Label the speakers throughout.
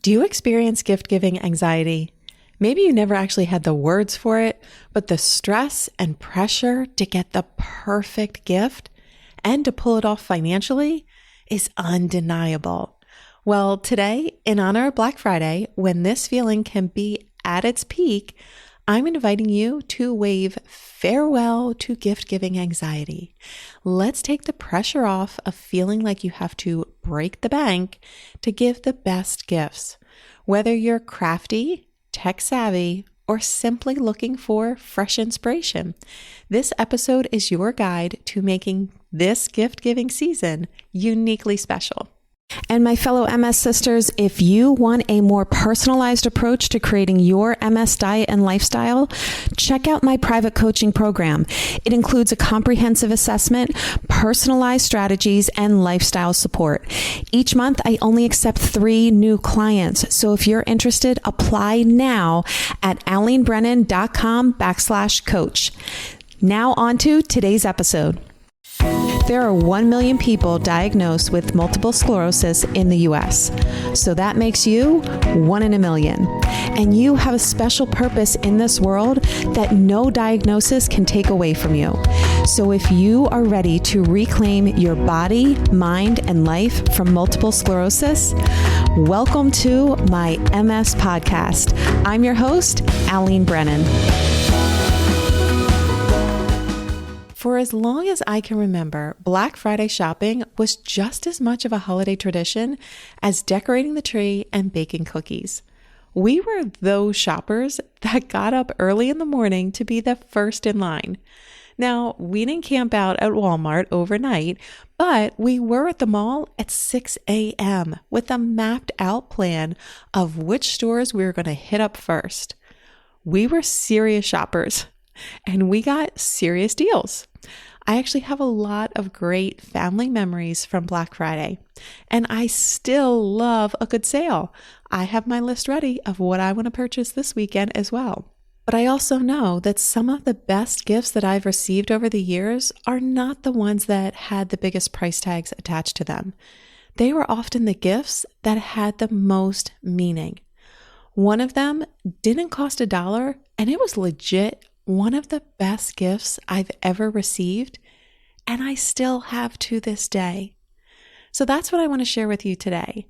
Speaker 1: Do you experience gift-giving anxiety? Maybe you never actually had the words for it, but the stress and pressure to get the perfect gift and to pull it off financially is undeniable. Well, today, in honor of Black Friday, when this feeling can be at its peak, I'm inviting you to wave farewell to gift-giving anxiety. Let's take the pressure off of feeling like you have to break the bank to give the best gifts. Whether you're crafty, tech-savvy, or simply looking for fresh inspiration, this episode is your guide to making this gift-giving season uniquely special. And my fellow MS sisters, if you want a more personalized approach to creating your MS diet and lifestyle, check out my private coaching program. It includes a comprehensive assessment, personalized strategies, and lifestyle support. Each month, I only accept 3 new clients. So if you're interested, apply now at alenebrennan.com/coach. Now on to today's episode. There are 1 million people diagnosed with multiple sclerosis in the US. So that makes you 1 in a million. And you have a special purpose in this world that no diagnosis can take away from you. So if you are ready to reclaim your body, mind, and life from multiple sclerosis, welcome to my MS podcast. I'm your host, Alene Brennan. For as long as I can remember, Black Friday shopping was just as much of a holiday tradition as decorating the tree and baking cookies. We were those shoppers that got up early in the morning to be the first in line. Now, we didn't camp out at Walmart overnight, but we were at the mall at 6 a.m. with a mapped out plan of which stores we were going to hit up first. We were serious shoppers, and we got serious deals. I actually have a lot of great family memories from Black Friday, and I still love a good sale. I have my list ready of what I want to purchase this weekend as well. But I also know that some of the best gifts that I've received over the years are not the ones that had the biggest price tags attached to them. They were often the gifts that had the most meaning. One of them didn't cost $1, and it was legit one of the best gifts I've ever received, and I still have to this day. So that's what I want to share with you today.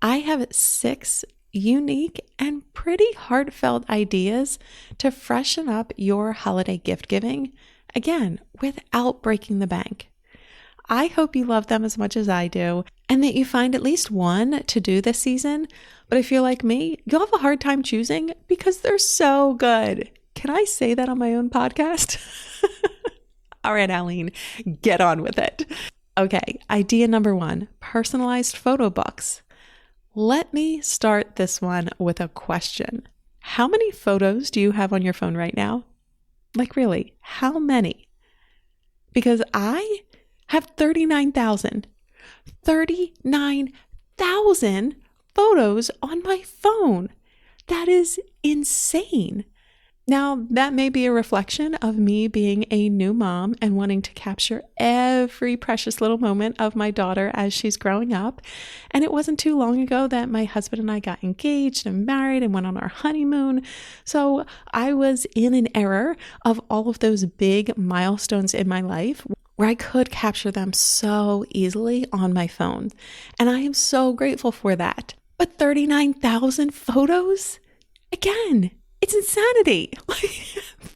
Speaker 1: I have 6 unique and pretty heartfelt ideas to freshen up your holiday gift giving, again, without breaking the bank. I hope you love them as much as I do, and that you find at least one to do this season. But if you're like me, you'll have a hard time choosing because they're so good. Can I say that on my own podcast? All right, Alene, get on with it. Okay, idea number 1, personalized photo books. Let me start this one with a question. How many photos do you have on your phone right now? Like really, how many? Because I have 39,000 photos on my phone. That is insane. Now, that may be a reflection of me being a new mom and wanting to capture every precious little moment of my daughter as she's growing up. And it wasn't too long ago that my husband and I got engaged and married and went on our honeymoon. So I was in an era of all of those big milestones in my life where I could capture them so easily on my phone. And I am so grateful for that. But 39,000 photos? Again, it's insanity.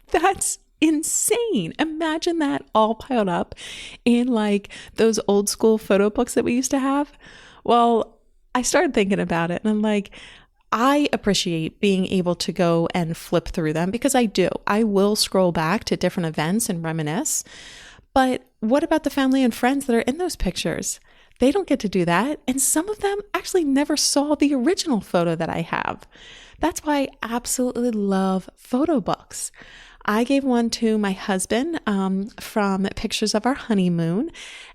Speaker 1: That's insane. Imagine that all piled up in like those old school photo books that we used to have. Well, I started thinking about it and I'm like, I appreciate being able to go and flip through them because I do. I will scroll back to different events and reminisce. But what about the family and friends that are in those pictures? They don't get to do that. And some of them actually never saw the original photo that I have. That's why I absolutely love photo books. I gave one to my husband from pictures of our honeymoon.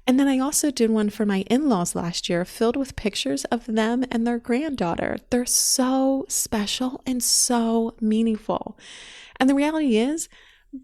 Speaker 1: And then I also did one for my in-laws last year filled with pictures of them and their granddaughter. They're so special and so meaningful. And the reality is,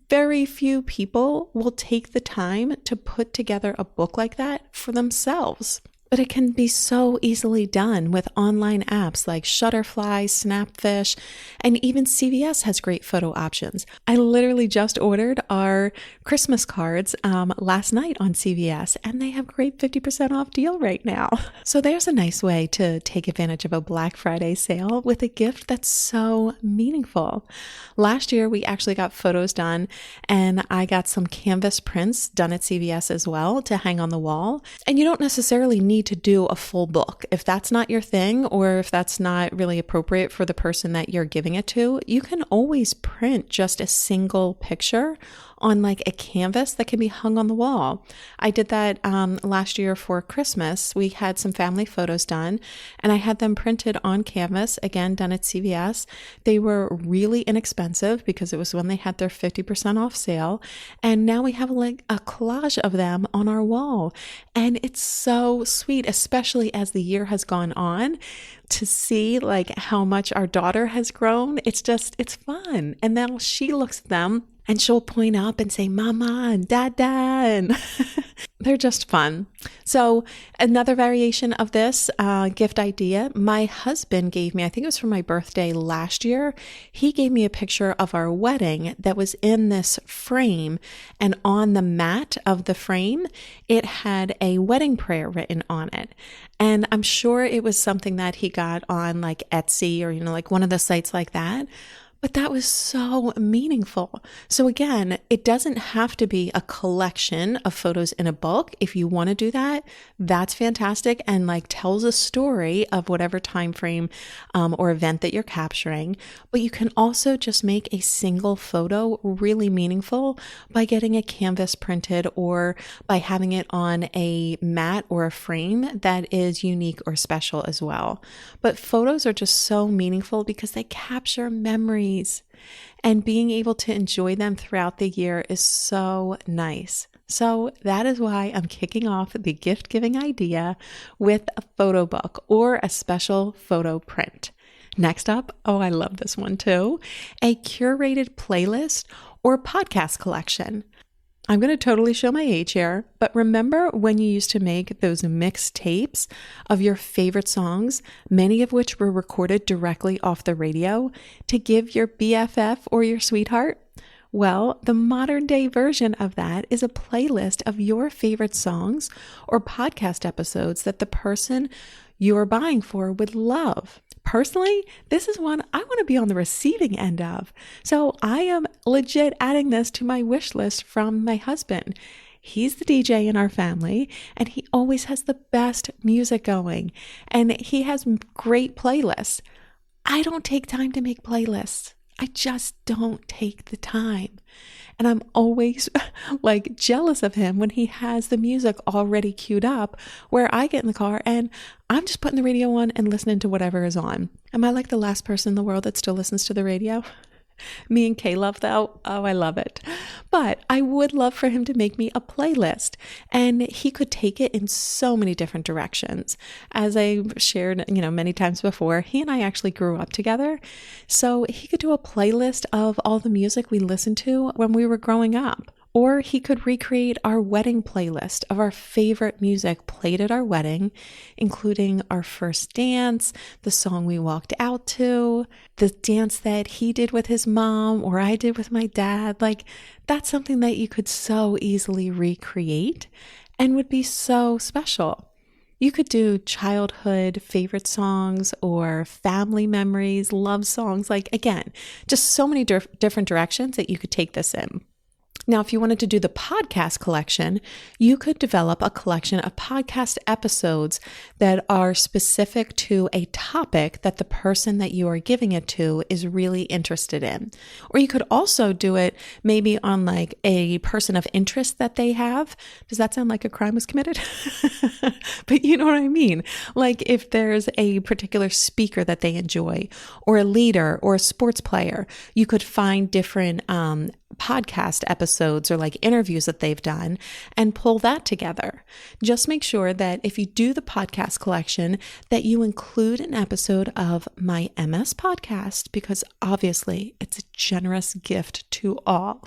Speaker 1: very few people will take the time to put together a book like that for themselves. But it can be so easily done with online apps like Shutterfly, Snapfish, and even CVS has great photo options. I literally just ordered our Christmas cards last night on CVS, and they have a great 50% off deal right now. So there's a nice way to take advantage of a Black Friday sale with a gift that's so meaningful. Last year, we actually got photos done, and I got some canvas prints done at CVS as well to hang on the wall. And you don't necessarily need to do a full book. If that's not your thing, or if that's not really appropriate for the person that you're giving it to, you can always print just a single picture on like a canvas that can be hung on the wall. I did that last year for Christmas. We had some family photos done, and I had them printed on canvas, again, done at CVS. They were really inexpensive because it was when they had their 50% off sale. And now we have like a collage of them on our wall. And it's so sweet, especially as the year has gone on, to see like how much our daughter has grown. It's fun. And now she looks at them and she'll point up and say, Mama and Dada, and they're just fun. So another variation of this gift idea, my husband gave me, I think it was for my birthday last year, he gave me a picture of our wedding that was in this frame, and on the mat of the frame, it had a wedding prayer written on it. And I'm sure it was something that he got on like Etsy or, like one of the sites like that. But that was so meaningful. So again, it doesn't have to be a collection of photos in a book. If you want to do that, that's fantastic, and like tells a story of whatever time frame or event that you're capturing. But you can also just make a single photo really meaningful by getting a canvas printed or by having it on a mat or a frame that is unique or special as well. But photos are just so meaningful because they capture memories. And being able to enjoy them throughout the year is so nice. So that is why I'm kicking off the gift giving idea with a photo book or a special photo print. Next up, I love this one too, a curated playlist or podcast collection. I'm going to totally show my age here, but remember when you used to make those mixed tapes of your favorite songs, many of which were recorded directly off the radio to give your BFF or your sweetheart? Well, the modern day version of that is a playlist of your favorite songs or podcast episodes that the person you're buying for would love. Personally, this is one I want to be on the receiving end of. So I am legit adding this to my wish list from my husband. He's the DJ in our family, and he always has the best music going, and he has great playlists. I don't take time to make playlists. I just don't take the time. And I'm always like jealous of him when he has the music already queued up, where I get in the car and I'm just putting the radio on and listening to whatever is on. Am I like the last person in the world that still listens to the radio? Me and K-Love though, I love it. But I would love for him to make me a playlist, and he could take it in so many different directions. As I shared, many times before, he and I actually grew up together. So he could do a playlist of all the music we listened to when we were growing up. Or he could recreate our wedding playlist of our favorite music played at our wedding, including our first dance, the song we walked out to, the dance that he did with his mom or I did with my dad. Like, that's something that you could so easily recreate and would be so special. You could do childhood favorite songs or family memories, love songs. Like, again, just so many different directions that you could take this in. Now, if you wanted to do the podcast collection, you could develop a collection of podcast episodes that are specific to a topic that the person that you are giving it to is really interested in. Or you could also do it maybe on like a person of interest that they have. Does that sound like a crime was committed? But you know what I mean? Like if there's a particular speaker that they enjoy, or a leader or a sports player, you could find different podcast episodes or like interviews that they've done and pull that together. Just make sure that if you do the podcast collection, that you include an episode of my MS podcast, because obviously it's a generous gift to all.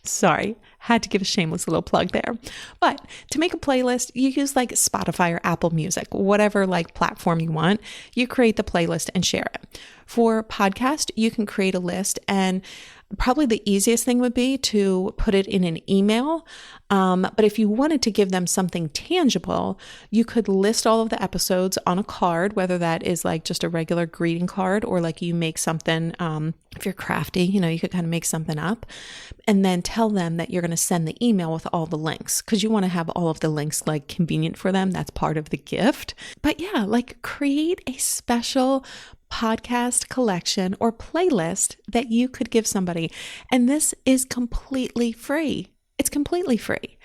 Speaker 1: Sorry, had to give a shameless little plug there. But to make a playlist, you use like Spotify or Apple Music, whatever like platform you want. You create the playlist and share it. For podcast, you can create a list, and probably the easiest thing would be to put it in an email. But if you wanted to give them something tangible, you could list all of the episodes on a card, whether that is like just a regular greeting card or like you make something, if you're crafty, you could kind of make something up and then tell them that you're going to send the email with all the links because you want to have all of the links like convenient for them. That's part of the gift. But yeah, like create a special podcast collection or playlist that you could give somebody. And this is completely free. It's completely free.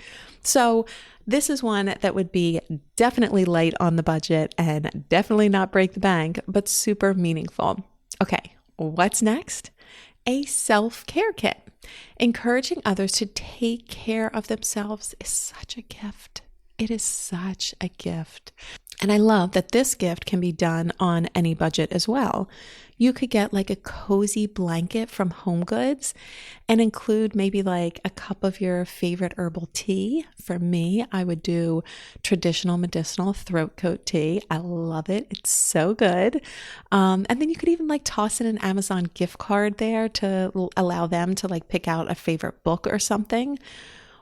Speaker 1: So this is one that would be definitely light on the budget and definitely not break the bank, but super meaningful. Okay, what's next? A self-care kit. Encouraging others to take care of themselves is such a gift. It is such a gift. And I love that this gift can be done on any budget as well. You could get like a cozy blanket from Home Goods and include maybe like a cup of your favorite herbal tea. For me, I would do traditional medicinal throat coat tea. I love it. It's so good. And then you could even like toss in an Amazon gift card there to allow them to like pick out a favorite book or something.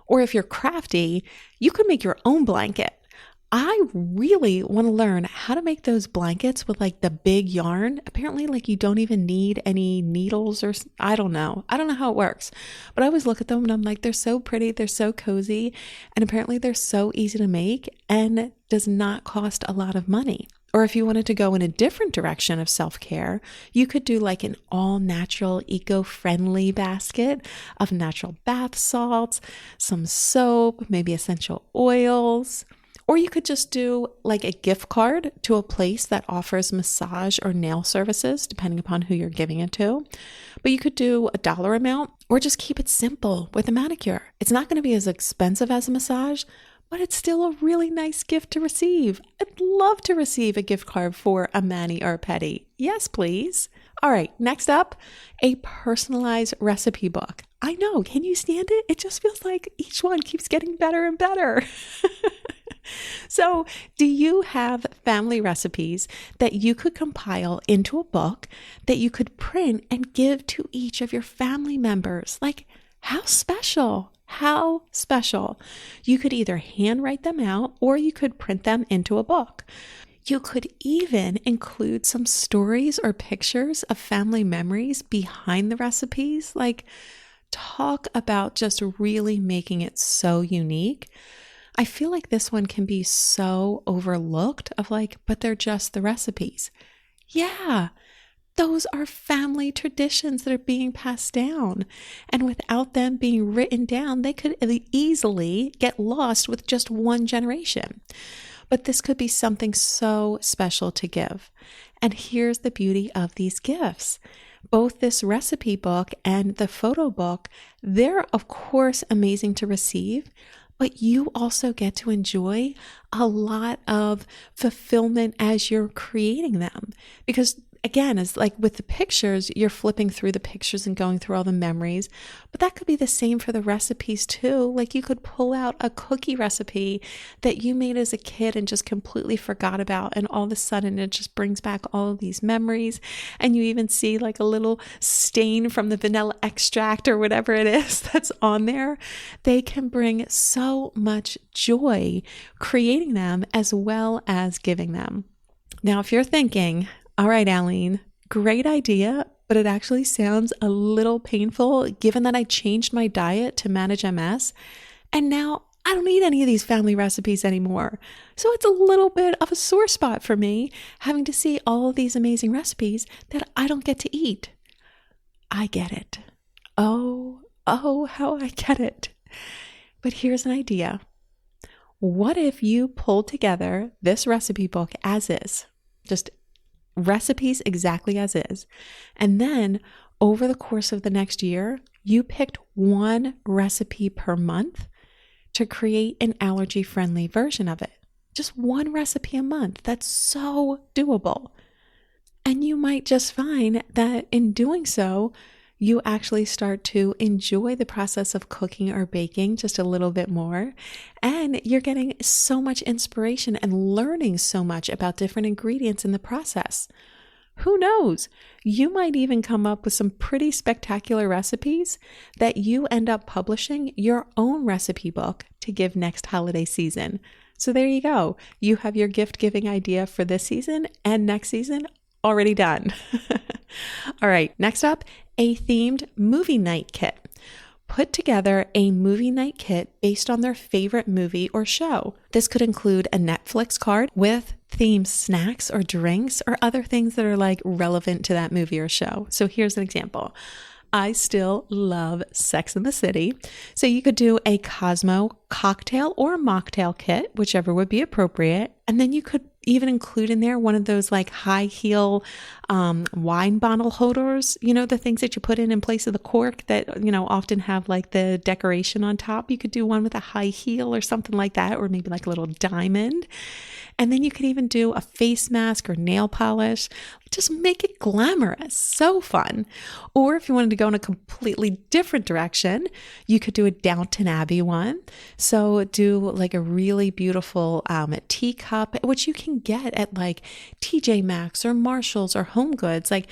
Speaker 1: Or if you're crafty, you could make your own blanket. I really want to learn how to make those blankets with like the big yarn. Apparently, like you don't even need any needles or I don't know. I don't know how it works, but I always look at them and I'm like, they're so pretty. They're so cozy. And apparently they're so easy to make and does not cost a lot of money. Or if you wanted to go in a different direction of self-care, you could do like an all-natural, eco-friendly basket of natural bath salts, some soap, maybe essential oils. Or you could just do like a gift card to a place that offers massage or nail services, depending upon who you're giving it to. But you could do a dollar amount or just keep it simple with a manicure. It's not going to be as expensive as a massage, but it's still a really nice gift to receive. I'd love to receive a gift card for a mani or a pedi. Yes, please. All right, next up, a personalized recipe book. I know, can you stand it? It just feels like each one keeps getting better and better. So, do you have family recipes that you could compile into a book that you could print and give to each of your family members? Like, how special? How special. You could either handwrite them out or you could print them into a book. You could even include some stories or pictures of family memories behind the recipes. Like, talk about just really making it so unique. I feel like this one can be so overlooked of like, but they're just the recipes. Yeah, those are family traditions that are being passed down. And without them being written down, they could easily get lost with just one generation. But this could be something so special to give. And here's the beauty of these gifts. Both this recipe book and the photo book, they're of course amazing to receive, but you also get to enjoy a lot of fulfillment as you're creating them. Because again, it's like with the pictures, you're flipping through the pictures and going through all the memories, but that could be the same for the recipes too. Like you could pull out a cookie recipe that you made as a kid and just completely forgot about. And all of a sudden it just brings back all of these memories. And you even see like a little stain from the vanilla extract or whatever it is that's on there. They can bring so much joy creating them as well as giving them. Now, if you're thinking, all right, Alene, great idea, but it actually sounds a little painful given that I changed my diet to manage MS, and now I don't eat any of these family recipes anymore. So it's a little bit of a sore spot for me having to see all of these amazing recipes that I don't get to eat. I get it. Oh, how I get it. But here's an idea. What if you pulled together this recipe book as is? Just recipes exactly as is. And then over the course of the next year, you picked one recipe per month to create an allergy-friendly version of it. Just one recipe a month. That's so doable. And you might just find that in doing so, you actually start to enjoy the process of cooking or baking just a little bit more. And you're getting so much inspiration and learning so much about different ingredients in the process. Who knows? You might even come up with some pretty spectacular recipes that you end up publishing your own recipe book to give next holiday season. So there you go. You have your gift giving idea for this season and next season already done. All right, next up, a themed movie night kit. Put together a movie night kit based on their favorite movie or show. This could include a Netflix card with themed snacks or drinks or other things that are like relevant to that movie or show. So here's an example. I still love Sex and the City. So you could do a Cosmo cocktail or mocktail kit, whichever would be appropriate. And then you could even include in there one of those like high heel wine bottle holders, you know, the things that you put in place of the cork that, you know, often have like the decoration on top. You could do one with a high heel or something like that, or maybe like a little diamond. And then you could even do a face mask or nail polish. Just make it glamorous. So fun. Or if you wanted to go in a completely different direction, you could do a Downton Abbey one. So do like a really beautiful teacup, which you can get at like TJ Maxx or Marshalls or Home Goods. Like,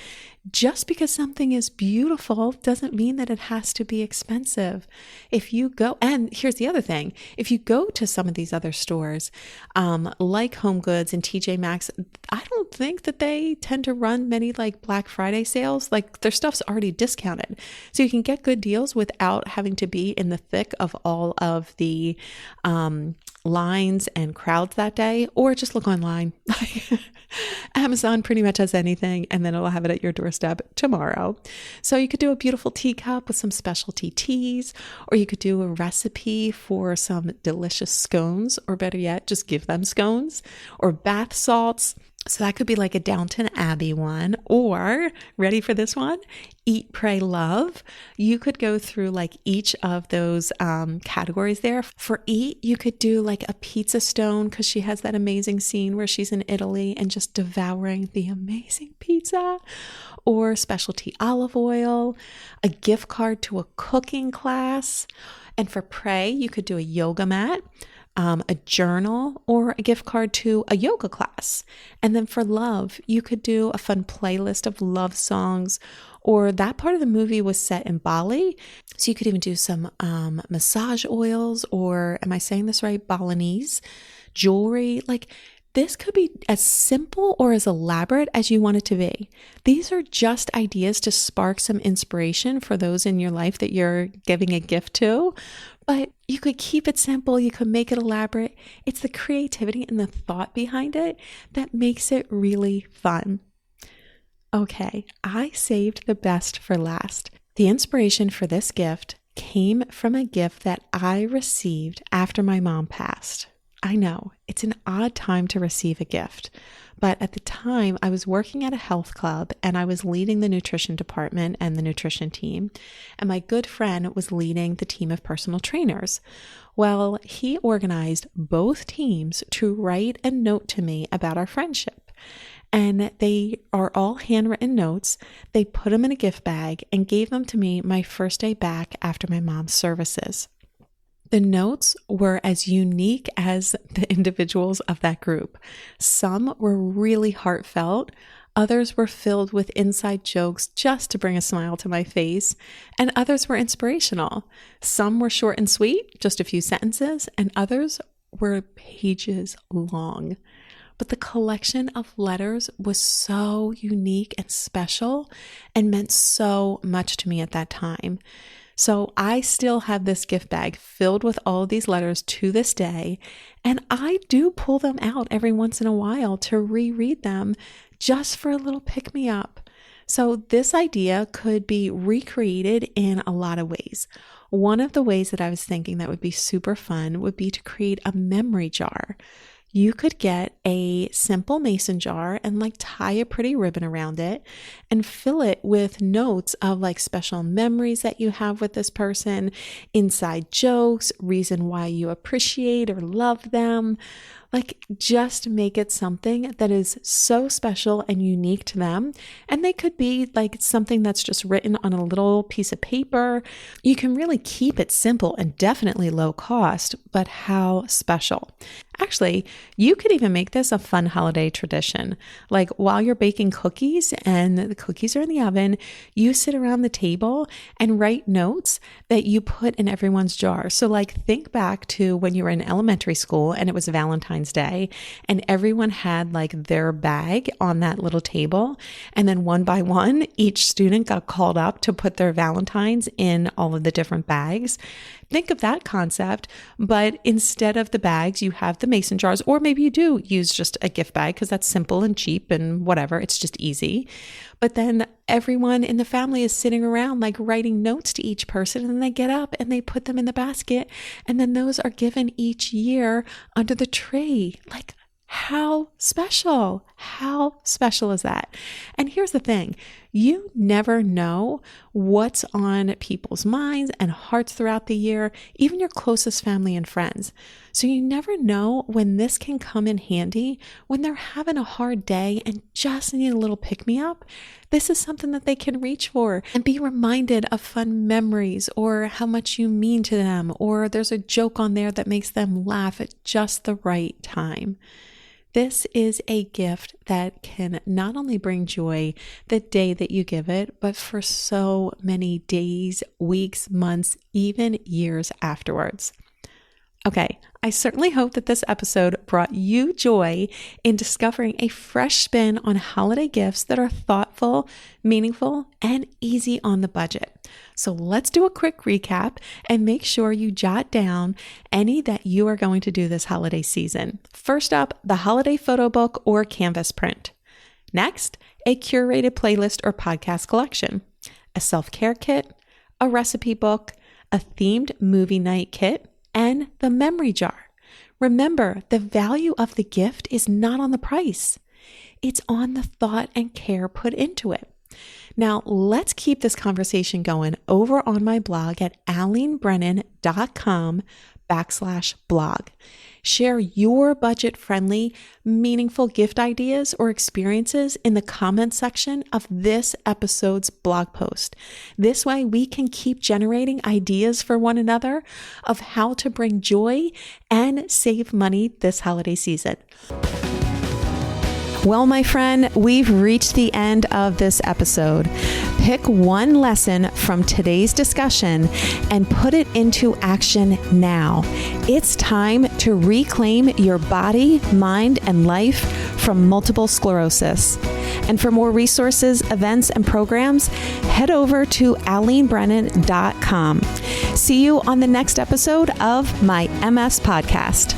Speaker 1: just because something is beautiful doesn't mean that it has to be expensive. If you go, and here's the other thing, if you go to some of these other stores, like Home Goods and TJ Maxx, I don't think that they tend to run many like Black Friday sales. Like, their stuff's already discounted. So you can get good deals without having to be in the thick of all of the lines and crowds that day, or just look online. Amazon pretty much has anything, and then it'll have it at your doorstep tomorrow. So you could do a beautiful teacup with some specialty teas, or you could do a recipe for some delicious scones, or better yet, just give them scones, or bath salts. So that could be like a Downton Abbey one, or ready for this one? Eat, Pray, Love. You could go through like each of those categories there. For eat, you could do like a pizza stone, because she has that amazing scene where she's in Italy and just devouring the amazing pizza, or specialty olive oil, a gift card to a cooking class. And for pray, you could do a yoga mat, a journal, or a gift card to a yoga class. And then for love, you could do a fun playlist of love songs, or that part of the movie was set in Bali. So you could even do some massage oils, or am I saying this right? Balinese jewelry. Like, this could be as simple or as elaborate as you want it to be. These are just ideas to spark some inspiration for those in your life that you're giving a gift to. But you could keep it simple. You could make it elaborate. It's the creativity and the thought behind it that makes it really fun. Okay, I saved the best for last. The inspiration for this gift came from a gift that I received after my mom passed. I know, it's an odd time to receive a gift, but at the time I was working at a health club and I was leading the nutrition department and the nutrition team, and my good friend was leading the team of personal trainers. Well, he organized both teams to write a note to me about our friendship, and they are all handwritten notes. They put them in a gift bag and gave them to me my first day back after my mom's services. The notes were as unique as the individuals of that group. Some were really heartfelt. Others were filled with inside jokes just to bring a smile to my face. And others were inspirational. Some were short and sweet, just a few sentences, and others were pages long. But the collection of letters was so unique and special and meant so much to me at that time. So I still have this gift bag filled with all of these letters to this day, and I do pull them out every once in a while to reread them just for a little pick-me-up. So this idea could be recreated in a lot of ways. One of the ways that I was thinking that would be super fun would be to create a memory jar. You could get a simple mason jar and like tie a pretty ribbon around it and fill it with notes of like special memories that you have with this person, inside jokes, reason why you appreciate or love them, Like, just make it something that is so special and unique to them. And they could be like something that's just written on a little piece of paper. You can really keep it simple and definitely low cost, but how special. Actually, you could even make this a fun holiday tradition. Like, while you're baking cookies and the cookies are in the oven, you sit around the table and write notes that you put in everyone's jar. So like, think back to when you were in elementary school and it was Valentine's Day and everyone had like their bag on that little table. And then one by one, each student got called up to put their Valentines in all of the different bags. Think of that concept, but instead of the bags, you have the mason jars, or maybe you do use just a gift bag because that's simple and cheap and whatever. It's just easy. But then everyone in the family is sitting around like writing notes to each person, and then they get up and they put them in the basket, and then those are given each year under the tree. Like, how special? How special is that? And here's the thing. You never know what's on people's minds and hearts throughout the year, even your closest family and friends. So you never know when this can come in handy when they're having a hard day and just need a little pick-me-up. This is something that they can reach for and be reminded of fun memories or how much you mean to them, or there's a joke on there that makes them laugh at just the right time. This is a gift that can not only bring joy the day that you give it, but for so many days, weeks, months, even years afterwards. Okay, I certainly hope that this episode brought you joy in discovering a fresh spin on holiday gifts that are thoughtful, meaningful, and easy on the budget. So let's do a quick recap and make sure you jot down any that you are going to do this holiday season. First up, the holiday photo book or canvas print. Next, a curated playlist or podcast collection, a self-care kit, a recipe book, a themed movie night kit, and the memory jar. Remember, the value of the gift is not on the price. It's on the thought and care put into it. Now, let's keep this conversation going over on my blog at alenebrennan.com/blog. Share your budget-friendly, meaningful gift ideas or experiences in the comments section of this episode's blog post. This way, we can keep generating ideas for one another of how to bring joy and save money this holiday season. Well, my friend, we've reached the end of this episode. Pick one lesson from today's discussion and put it into action now. It's time to reclaim your body, mind, and life from multiple sclerosis. And for more resources, events, and programs, head over to alenebrennan.com. See you on the next episode of my MS podcast.